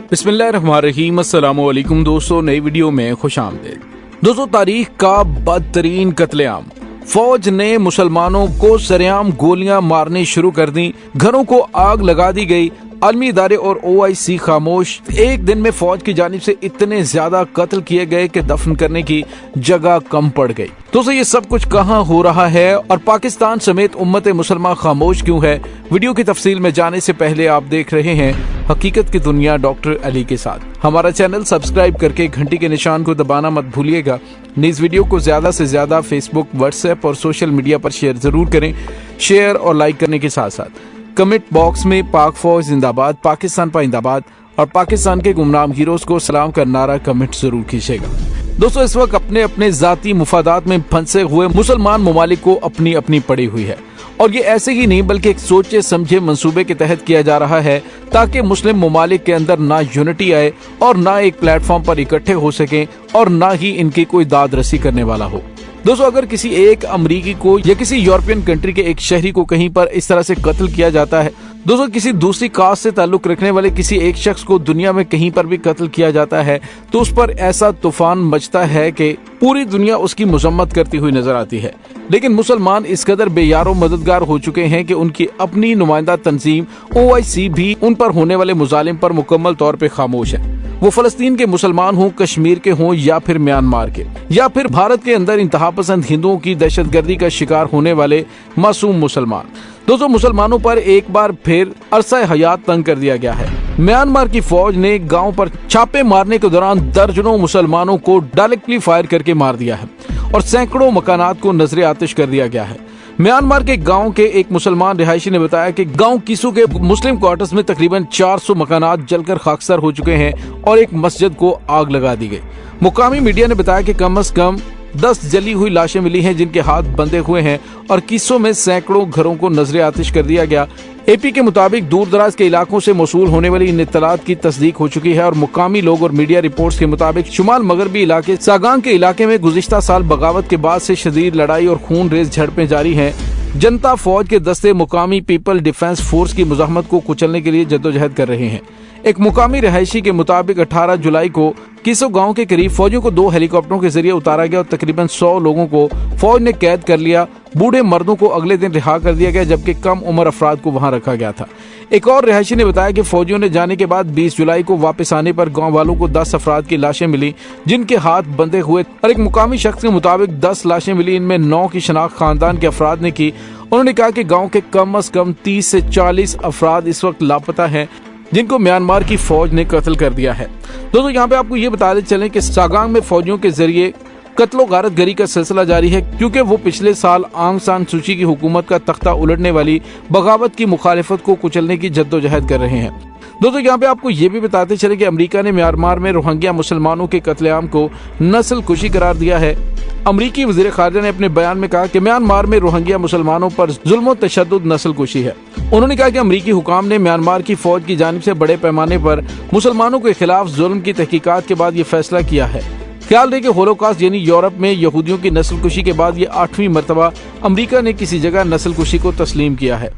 बिस्मिल्लाहिर्रहमानिर्रहीम। अस्सलाम वालेकुम दोस्तों, नई वीडियो में खुश आमदीद। दोस्तों, तारीख का बदतरीन कत्लेआम। फौज ने मुसलमानों को सरेआम गोलियां मारनी शुरू कर दी, घरों को आग लगा दी गई। आलमी इदारे और OIC खामोश। एक दिन में फौज की जानिब से इतने ज्यादा कत्ल किए गए कि दफन करने की जगह कम पड़ गई। दोस्तों, ये सब कुछ कहाँ हो रहा है और पाकिस्तान समेत उम्मत मुसलमान खामोश क्यों है? वीडियो की तफसील में जाने से पहले आप देख रहे हैं हकीकत की दुनिया डॉक्टर अली के साथ। हमारा चैनल सब्सक्राइब करके घंटी के निशान को दबाना मत भूलिएगा। इस वीडियो को ज्यादा से ज्यादा फेसबुक, व्हाट्सएप और सोशल मीडिया पर शेयर जरूर करें। शेयर और लाइक करने के साथ साथ कमेंट बॉक्स में पाक फौज जिंदाबाद, पाकिस्तान पाइंदाबाद और पाकिस्तान के गुमनाम हीरोज को सलाम का नारा कमेंट जरूर कीजिएगा। दोस्तों, इस वक्त अपने अपने जाती मुफादात में फंसे हुए मुसलमान ममालिक को अपनी अपनी पड़ी हुई है, और ये ऐसे ही नहीं बल्कि एक सोचे समझे मंसूबे के तहत किया जा रहा है ताकि मुस्लिम ममालिक के अंदर ना यूनिटी आए और ना एक प्लेटफॉर्म पर इकट्ठे हो सकें और ना ही इनकी कोई दाद रसी करने वाला हो। दोस्तों, अगर किसी एक अमरीकी को या किसी यूरोपियन कंट्री के एक शहरी को कहीं पर इस तरह से कत्ल किया जाता है, दोस्तों किसी दूसरी कास्ट से ताल्लुक रखने वाले किसी एक शख्स को दुनिया में कहीं पर भी कत्ल किया जाता है तो उस पर ऐसा तूफान मचता है कि पूरी दुनिया उसकी मजम्मत करती हुई नजर आती है। लेकिन मुसलमान इस कदर बेयारो मददगार हो चुके हैं कि उनकी अपनी नुमाइंदा तंजीम OIC भी उन पर होने वाले मुजालिम पर मुकम्मल तौर पर खामोश है। वो फलस्तीन के मुसलमान हों, कश्मीर के हों या फिर म्यांमार के, या फिर भारत के अंदर इंतहा पसंद हिंदुओं की दहशतगर्दी का शिकार होने वाले मासूम मुसलमान। दोस्तों, मुसलमानों पर एक बार फिर अरसा हयात तंग कर दिया गया है। म्यांमार की फौज ने गांव पर छापे मारने के दौरान दर्जनों मुसलमानों को डायरेक्टली फायर करके मार दिया है और सैकड़ों मकानात को नजरे आतिश कर दिया गया है। म्यांमार के गांव के एक मुसलमान रिहायशी ने बताया कि गांव किसू के मुस्लिम क्वार्टर्स में तकरीबन 400 मकानात जलकर खाकसर हो चुके हैं और एक मस्जिद को आग लगा दी गई। मुकामी मीडिया ने बताया कि कम से कम 10 जली हुई लाशें मिली हैं जिनके हाथ बंधे हुए हैं और किस्सों में सैकड़ों घरों को नजरे आतिश कर दिया गया। AP के मुताबिक दूर दराज के इलाकों से मौसूल होने वाली इन इत्तलात की तस्दीक हो चुकी है और मुकामी लोग और मीडिया रिपोर्ट्स के मुताबिक शुमाल मगरबी इलाके सागांग के इलाके में गुज़िश्ता साल बगावत के बाद से शदीद लड़ाई और खून रेज झड़पें जारी हैं। जनता फौज के दस्ते मुकामी पीपल डिफेंस फोर्स की मुजाहमत को कुचलने के लिए जद्दोजहद कर रहे हैं। एक मुकामी रहायशी के मुताबिक 18 जुलाई को किसो गांव के करीब फौजियों को 2 हेलीकॉप्टरों के जरिए उतारा गया और तकरीबन 100 लोगों को फौज ने कैद कर लिया। बूढ़े मर्दों को अगले दिन रिहा कर दिया गया जबकि कम उम्र अफराद को वहां रखा गया था। एक और रहायशी ने बताया कि फौजियों ने जाने के बाद 20 जुलाई को वापस आने पर गांव वालों को 10 अफराद की लाशें मिली जिनके हाथ बंधे हुए, और एक मुकामी शख्स के मुताबिक 10 लाशें मिली, इनमें 9 की शनाख्त खानदान के अफराद ने की। उन्होंने कहा कि गाँव के कम अज कम 30 से 40 अफराद इस वक्त लापता हैं जिनको म्यांमार की फौज ने कत्ल कर दिया है। दोस्तों, यहाँ पे आपको ये बताते चलें कि सागांग में फौजियों के जरिए कत्लो गारत गरी का सिलसिला जारी है क्योंकि वो पिछले साल आंग सान सूची की हुकूमत का तख्ता उलटने वाली बगावत की मुखालिफत को कुचलने की जद्दोजहद कर रहे हैं। दोस्तों, यहाँ पे आपको ये भी बताते चले कि अमेरिका ने म्यांमार में रोहिंग्या मुसलमानों के कत्लेआम को नस्ल कुशी करार दिया है। अमरीकी वज़ीर ख़ारिजा ने अपने बयान में कहा कि म्यांमार में रोहिंग्या मुसलमानों पर जुल्म व तशद्दुद नस्ल कुशी है। उन्होंने कहा कि अमरीकी हुकाम ने म्यांमार की फौज की जानिब से बड़े पैमाने पर मुसलमानों के खिलाफ जुल्म की तहकीकात के बाद ये फैसला किया है। ख्याल रहे कि होलोकॉस्ट यानी यूरोप में यहूदियों की नस्ल कुशी के बाद ये 8वीं मरतबा अमरीका ने किसी जगह नस्ल कुशी को तस्लीम किया है।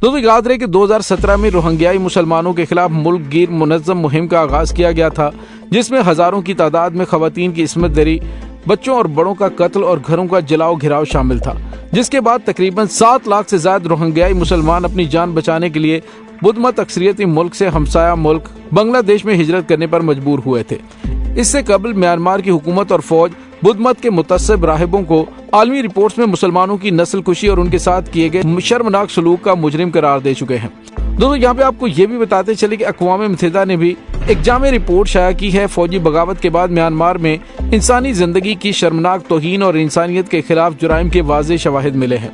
दोस्तों, याद रहे कि 2017 में रोहिंग्याई मुसलमानों के खिलाफ मुल्क गिर मुनज़्ज़म मुहिम का आगाज किया गया था जिसमें हजारों की तादाद में खवातीन की इस्मत दरी, बच्चों और बड़ों का कत्ल और घरों का जलाओ घिराव शामिल था, जिसके बाद तकरीबन 7 लाख से ज्यादा रोहिंग्याई मुसलमान अपनी जान बचाने के लिए बुद्धमत अक्सरियती मुल्क से हमसाया मुल्क बांग्लादेश में हिजरत करने पर मजबूर हुए थे। इससे कबल म्यांमार की हुकूमत और फौज बुद्धमत के मुतस्सिब राहिबों को आलमी रिपोर्ट्स में मुसलमानों की नस्ल कुशी और उनके साथ किए गए शर्मनाक सलूक का मुजरिम करार दे चुके हैं। दोस्तों, यहाँ पे आपको ये भी बताते चले कि अक़वाम मुत्तहिदा ने भी एक जामे रिपोर्ट शाया की है। फौजी बगावत के बाद म्यांमार में इंसानी जिंदगी की शर्मनाक तौहीन और इंसानियत के खिलाफ जुराइम के वाज़ेह शवाहिद मिले हैं।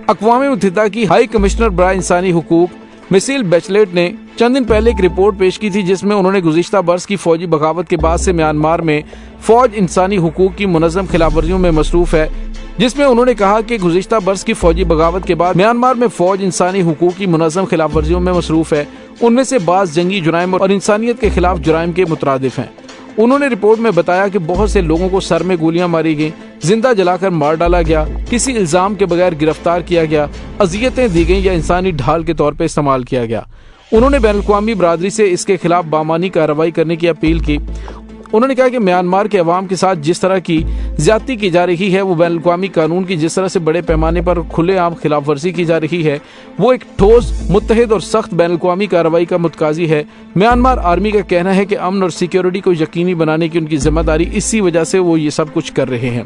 अक़वाम मुत्तहिदा की हाई कमिश्नर बराए इंसानी हुकूक मिशेल बैचलेट ने चंद दिन पहले एक रिपोर्ट पेश की थी जिसमें उन्होंने गुज़िश्ता बरस की फौजी बगावत के बाद से म्यांमार में फौज इंसानी हुकूक की मुनज़्ज़म खिलाफवर्जियों में मसरूफ है, जिसमें उन्होंने कहा कि गुज़िश्ता बरस की फौजी बगावत के बाद म्यांमार में फौज इंसानी हुकूक की मुनज़्ज़म खिलाफवर्जियों में मसरूफ है। उनमें से बाज़ जंगी जुराइम और इंसानियत के खिलाफ जुराइम के मुतरादिफ हैं। उन्होंने रिपोर्ट में बताया कि बहुत से लोगों को सर में गोलियां मारी गईं, जिंदा जलाकर मार डाला गया, किसी इल्जाम के बगैर गिरफ्तार किया गया, अजियतें दी गईं या इंसानी ढाल के तौर पर इस्तेमाल किया गया। انہوں نے بین الاقوامی برادری سے اس کے خلاف بامانی کارروائی کرنے کی اپیل کی۔ انہوں نے کہا کہ میانمار کے عوام کے ساتھ جس طرح کی زیادتی کی جا رہی ہے، وہ بین الاقوامی قانون کی جس طرح سے بڑے پیمانے پر کھلے عام خلاف ورزی کی جا رہی ہے، وہ ایک ٹھوس، متحد اور سخت بین الاقوامی کارروائی کا متقاضی ہے۔ میانمار آرمی کا کہنا ہے کہ امن اور سیکیورٹی کو یقینی بنانے کی ان کی ذمہ داری، اسی وجہ سے وہ یہ سب کچھ کر رہے ہیں۔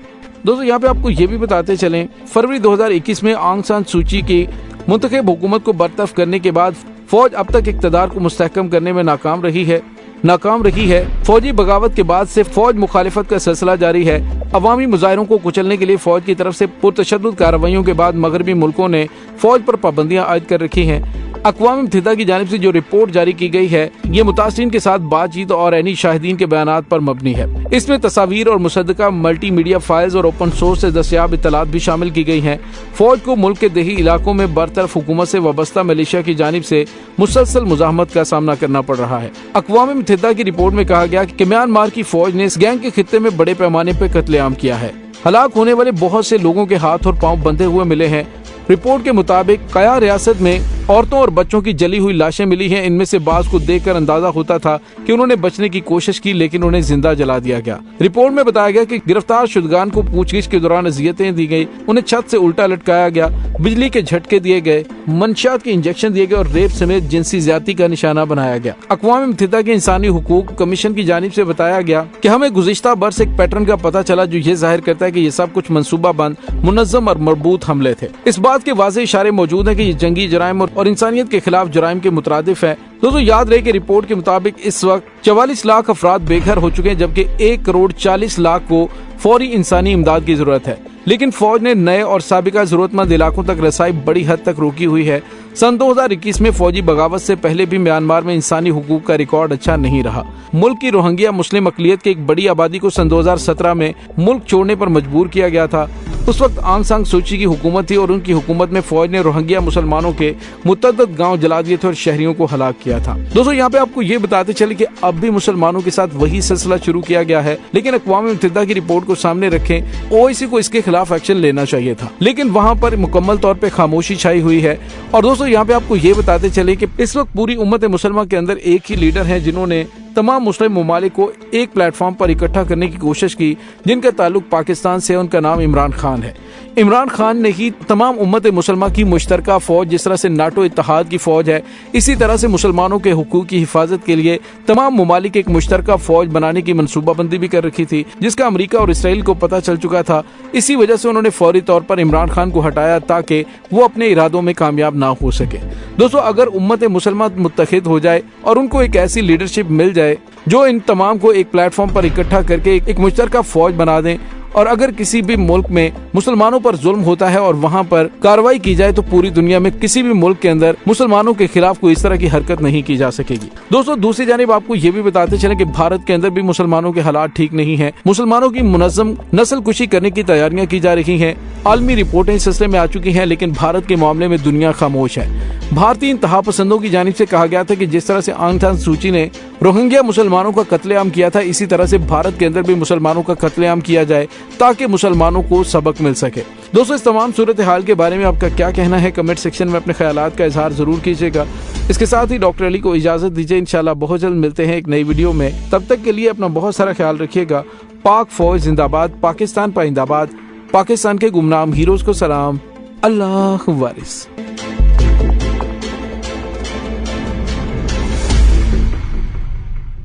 دوستو یہاں پہ آپ کو یہ بھی بتاتے چلیں، فروری 2021 میں آنگ سان سوچی کی منتخب حکومت کو برطرف کرنے کے بعد فوج اب تک اقتدار کو مستحکم کرنے میں ناکام رہی ہے۔ فوجی بغاوت کے بعد سے فوج مخالفت کا سلسلہ جاری ہے۔ عوامی مظاہروں کو کچلنے کے لیے فوج کی طرف سے پرتشدد کارروائیوں کے بعد مغربی ملکوں نے فوج پر پابندیاں عائد کر رکھی ہیں۔ اقوام متحدہ کی جانب سے جو رپورٹ جاری کی گئی ہے، یہ متاثرین کے ساتھ بات چیت اور عینی شاہدین کے بیانات پر مبنی ہے۔ اس میں تصاویر اور مصدقہ ملٹی میڈیا فائلز اور اوپن سورس سے دستیاب اطلاعات بھی شامل کی گئی ہیں۔ فوج کو ملک کے دیہی علاقوں میں برطرف حکومت سے وابستہ ملیشیا کی جانب سے مسلسل مزاحمت کا سامنا کرنا پڑ رہا ہے۔ اقوام متحدہ کی رپورٹ میں کہا گیا کہ میانمار کی فوج نے اس گینگ کے خطے میں بڑے پیمانے پر قتل عام کیا ہے۔ ہلاک ہونے والے بہت سے لوگوں کے ہاتھ اور پاؤں بندھے ہوئے ملے ہیں۔ رپورٹ کے مطابق قیا ریاست میں عورتوں اور بچوں کی جلی ہوئی لاشیں ملی ہیں۔ ان میں سے بعض کو دیکھ کر اندازہ ہوتا تھا کہ انہوں نے بچنے کی کوشش کی، لیکن انہیں زندہ جلا دیا گیا۔ رپورٹ میں بتایا گیا کہ گرفتار شدگان کو پوچھ گچھ کے دوران اذیتیں دی گئی، انہیں چھت سے الٹا لٹکایا گیا، بجلی کے جھٹکے دیے گئے، منشیات کے انجیکشن دیے گئے اور ریپ سمیت جنسی زیادتی کا نشانہ بنایا گیا۔ اقوام متحدہ کے انسانی حقوق کمیشن کی جانب سے بتایا گیا کہ ہمیں گزشتہ برس ایک پیٹرن کا پتہ چلا جو یہ ظاہر کرتا ہے کہ یہ سب کچھ منصوبہ بند، منظم اور مربوط حملے تھے۔ اس بات کے واضح اشارے موجود ہیں کہ یہ جنگی جرائم اور انسانیت کے خلاف جرائم کے مترادف ہے۔ دوستو یاد رہے کہ رپورٹ کے مطابق اس وقت 44 لاکھ افراد بے گھر ہو چکے ہیں، جبکہ 1 کروڑ 40 لاکھ کو فوری انسانی امداد کی ضرورت ہے۔ لیکن فوج نے نئے اور سابقہ ضرورت مند علاقوں تک رسائی بڑی حد تک روکی ہوئی ہے۔ سن 2021 میں فوجی بغاوت سے پہلے بھی میانمار میں انسانی حقوق کا ریکارڈ اچھا نہیں رہا۔ ملک کی روہنگیا مسلم اقلیت کی ایک بڑی آبادی کو سن 2017 میں ملک چھوڑنے پر مجبور کیا گیا تھا۔ اس وقت آنگ سان سوچی کی حکومت تھی اور ان کی حکومت میں فوج نے روہنگیا مسلمانوں کے متعدد گاؤں جلا دیے تھے اور شہریوں کو ہلاک کیا تھا۔ دوستو یہاں پہ آپ کو یہ بتاتے چلے کہ اب بھی مسلمانوں کے ساتھ وہی سلسلہ شروع کیا گیا ہے، لیکن اقوام متحدہ کی رپورٹ کو سامنے رکھیں، OIC کو اس کے خلاف ایکشن لینا چاہیے تھا، لیکن وہاں پر مکمل طور پہ خاموشی چھائی ہوئی ہے۔ اور دوستو یہاں پہ آپ کو یہ بتاتے چلے کہ اس وقت پوری امت مسلمہ کے اندر ایک ہی لیڈر ہیں جنہوں نے تمام مسلم ممالک کو ایک پلیٹ فارم پر اکٹھا کرنے کی کوشش کی، جن کا تعلق پاکستان سے، ان کا نام عمران خان ہے۔ عمران خان نے ہی تمام امت مسلمہ کی مشترکہ فوج، جس طرح سے ناٹو اتحاد کی فوج ہے، اسی طرح سے مسلمانوں کے حقوق کی حفاظت کے لیے تمام ممالک ایک مشترکہ فوج بنانے کی منصوبہ بندی بھی کر رکھی تھی، جس کا امریکہ اور اسرائیل کو پتہ چل چکا تھا۔ اسی وجہ سے انہوں نے فوری طور پر عمران خان کو ہٹایا تاکہ وہ اپنے ارادوں میں کامیاب نہ ہو سکے۔ دوستو اگر امت مسلمہ متحد ہو جائے اور ان کو ایک ایسی لیڈرشپ مل جائے جو ان تمام کو ایک پلیٹ فارم پر اکٹھا کر کے ایک مشترکہ فوج بنا دیں، اور اگر کسی بھی ملک میں مسلمانوں پر ظلم ہوتا ہے اور وہاں پر کارروائی کی جائے تو پوری دنیا میں کسی بھی ملک کے اندر مسلمانوں کے خلاف کوئی اس طرح کی حرکت نہیں کی جا سکے گی۔ دوستو دوسری جانب آپ کو یہ بھی بتاتے چلیں کہ بھارت کے اندر بھی مسلمانوں کے حالات ٹھیک نہیں ہیں۔ مسلمانوں کی منظم نسل کشی کرنے کی تیاریاں کی جا رہی ہیں۔ عالمی رپورٹیں اس سلسلے میں آ چکی ہیں، لیکن بھارت کے معاملے میں دنیا خاموش ہے۔ بھارتی انتہا پسندوں کی جانب سے کہا گیا تھا کہ جس طرح سے آنگ سان سوچی نے روہنگیا مسلمانوں کا قتل عام کیا تھا، اسی طرح سے بھارت کے اندر بھی مسلمانوں کا قتل عام کیا جائے تاکہ مسلمانوں کو سبق مل سکے۔ دوستو اس تمام صورتحال کے بارے میں آپ کا کیا کہنا ہے؟ کمنٹ سیکشن میں اپنے خیالات کا اظہار ضرور کیجیے گا۔ اس کے ساتھ ہی ڈاکٹر علی کو اجازت دیجیے، انشاءاللہ بہت جلد ملتے ہیں ایک نئی ویڈیو میں۔ تب تک کے لیے اپنا بہت سارا خیال رکھیے گا۔ پاک فوج زندہ باد، پاکستان پائندہ باد، پاکستان کے گمنام ہیروز کو سلام، اللہ وارث۔